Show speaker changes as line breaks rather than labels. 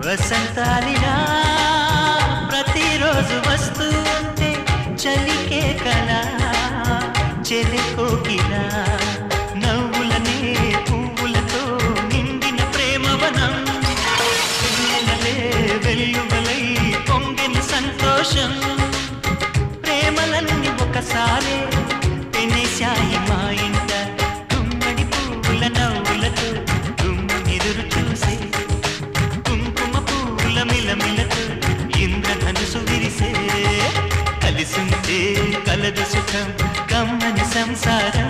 వసంతాలిలా ప్రతిరోజు వస్తూ ఉంటే చలికే కలా చెలి కోకిలా నవ్వులనే పువ్వులతో నిండిన ప్రేమవనం వెన్నెలలే వెల్లువలై పొంగిన సంతోషం ప్రేమలన్నీ ఒకసారే పెనేశాయి మా ఇంట గుమ్మడి పువ్వుల నవ్వులతో గుమ్మెదురు చూసే కుంకుమ పువ్వుల మిలమిలతో ఇంద్రధనుసు విరిసే కలిసుంటే కలదు సుఖం కమ్మని సంసారం